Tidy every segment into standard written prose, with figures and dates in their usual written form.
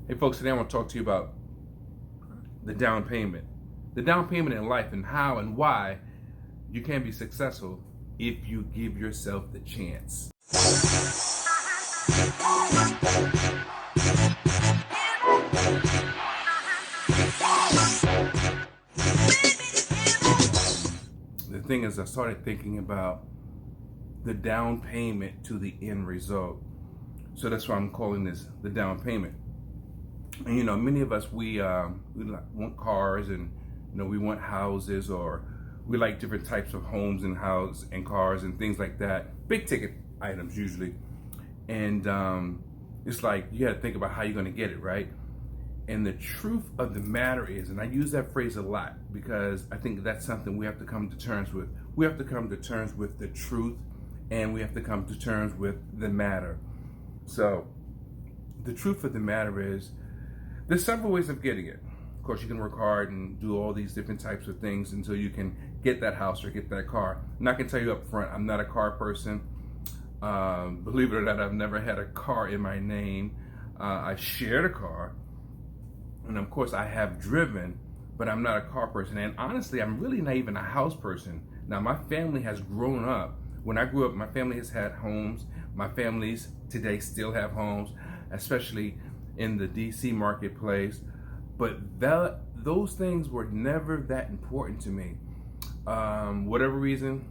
Hey folks, today I want to talk to you about the down payment. The down payment in life and how and why you can be successful if you give yourself the chance. The thing is, I started thinking about the down payment to the end result. So that's why I'm calling this the down payment. And many of us we want cars, and we want houses, or we like different types of homes and houses and cars and things like that. Big ticket items usually, and it's like you got to think about how you're going to get it, right? And the truth of the matter is, and I use that phrase a lot because I think that's something we have to come to terms with. We have to come to terms with the truth, and we have to come to terms with the matter. So the truth of the matter is, there's several ways of getting it. Of course, you can work hard and do all these different types of things until you can get that house or get that car. And I can tell you up front, I'm not a car person. Believe it or not, I've never had a car in my name. I shared a car, and of course I have driven, but I'm not a car person. And honestly, I'm really not even a house person. Now, my family has grown up. When I grew up, my family has had homes. My families today still have homes, especially in the DC marketplace, but those things were never that important to me. Whatever reason,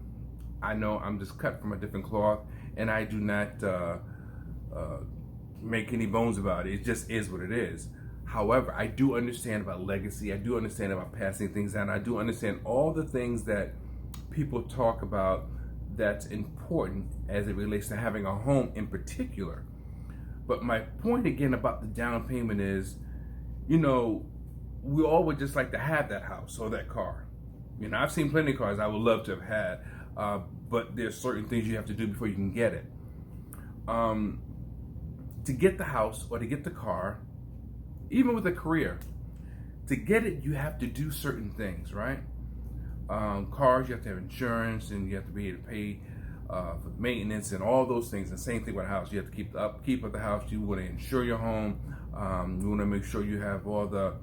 I know I'm just cut from a different cloth, and I do not make any bones about it. It just is what it is. However, I do understand about legacy. I do understand about passing things down. I do understand all the things that people talk about that's important as it relates to having a home in particular. But my point again about the down payment is, we all would just like to have that house or that car. I've seen plenty of cars I would love to have had, but there's certain things you have to do before you can get it. To get the house or to get the car, even with a career, to get it, you have to do certain things, right? Cars, you have to have insurance, and you have to be able to pay for maintenance and all those things. And same thing with a house. You have to keep the upkeep of the house. You want to insure your home. You want to make sure you have all the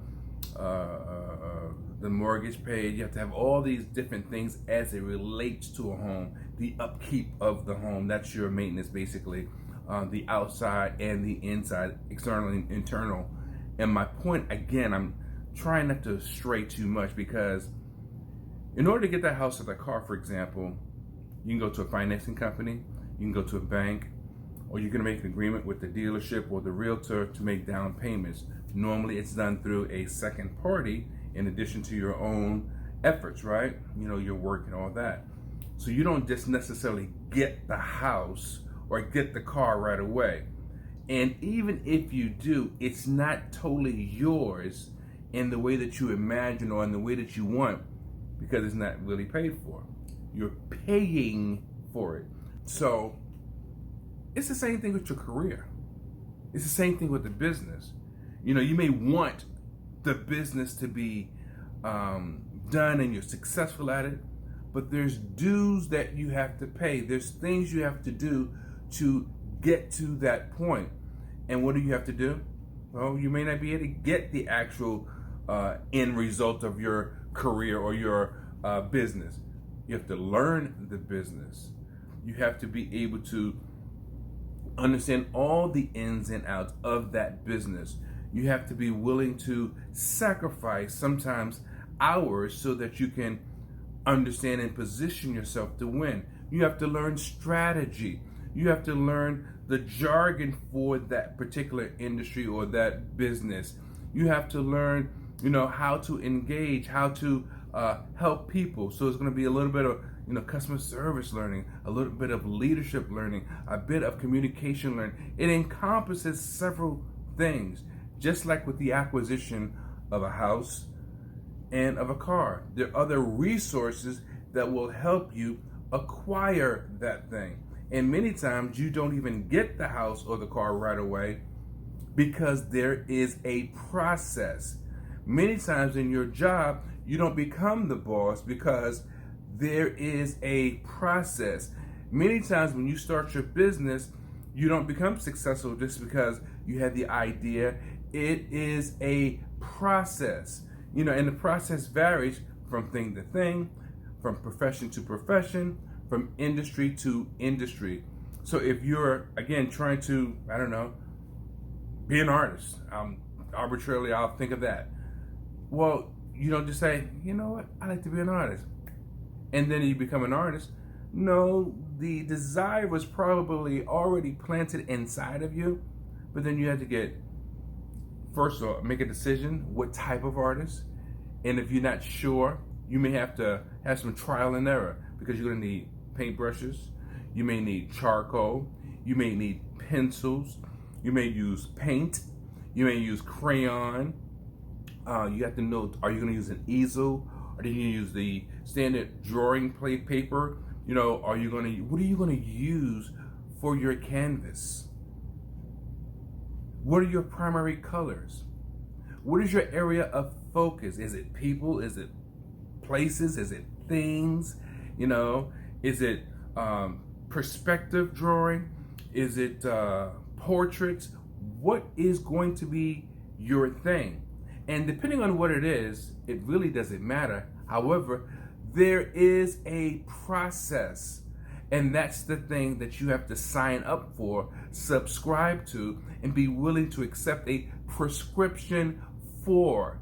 mortgage paid. You have to have all these different things as it relates to a home. The upkeep of the home, that's your maintenance basically. The outside and the inside, external and internal. And my point again, I'm trying not to stray too much, because in order to get that house or the car, for example, you can go to a financing company, you can go to a bank, or you can make an agreement with the dealership or the realtor to make down payments. Normally it's done through a second party in addition to your own efforts, right? Your work and all that. So you don't just necessarily get the house or get the car right away. And even if you do, it's not totally yours in the way that you imagine or in the way that you want, because it's not really paid for. You're paying for it. So it's the same thing with your career. It's the same thing with the business. You may want the business to be done and you're successful at it, but there's dues that you have to pay. There's things you have to do to get to that point. And what do you have to do? Well, you may not be able to get the actual end result of your career or your business. You have to learn the business. You have to be able to understand all the ins and outs of that business. You have to be willing to sacrifice sometimes hours so that you can understand and position yourself to win. You have to learn strategy. You have to learn the jargon for that particular industry or that business. You have to learn, how to engage, how to help people. So it's going to be a little bit of customer service learning, a little bit of leadership learning, a bit of communication learning. It encompasses several things, just like with the acquisition of a house and of a car. There are other resources that will help you acquire that thing. And many times you don't even get the house or the car right away because there is a process. Many times in your job, you don't become the boss because there is a process. Many times when you start your business, you don't become successful just because you had the idea It is a process, and the process varies from thing to thing, from profession to profession, from industry to industry. So if you're, again, trying to, I don't know, be an artist, arbitrarily I'll think of that. Well, you don't just say, you know what, I like to be an artist, and then you become an artist. No, the desire was probably already planted inside of you, but then you have to first of all, make a decision what type of artist. And if you're not sure, you may have to have some trial and error, because you're going to need paintbrushes, you may need charcoal, you may need pencils, you may use paint, you may use crayon. You have to know, are you going to use an easel? Are you going to use the standard drawing paper? What are you going to use for your canvas? What are your primary colors? What is your area of focus? Is it people? Is it places? Is it things? Is it perspective drawing? Is it portraits? What is going to be your thing? And depending on what it is, it really doesn't matter. However, there is a process, and that's the thing that you have to sign up for, subscribe to, and be willing to accept a prescription for.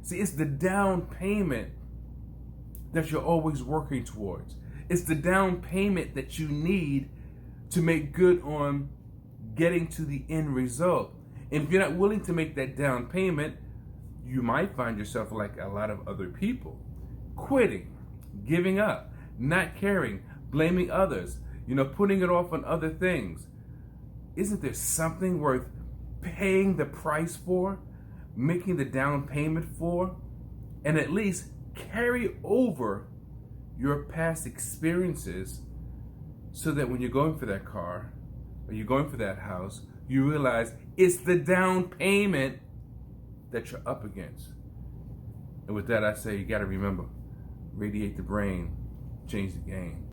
See, it's the down payment that you're always working towards. It's the down payment that you need to make good on getting to the end result. And if you're not willing to make that down payment, you might find yourself like a lot of other people, quitting, giving up, not caring, blaming others, putting it off on other things. Isn't there something worth paying the price for, making the down payment for, and at least carry over your past experiences, so that when you're going for that car or you're going for that house, you realize it's the down payment that you're up against. And with that, I say, you got to remember, radiate the brain, change the game.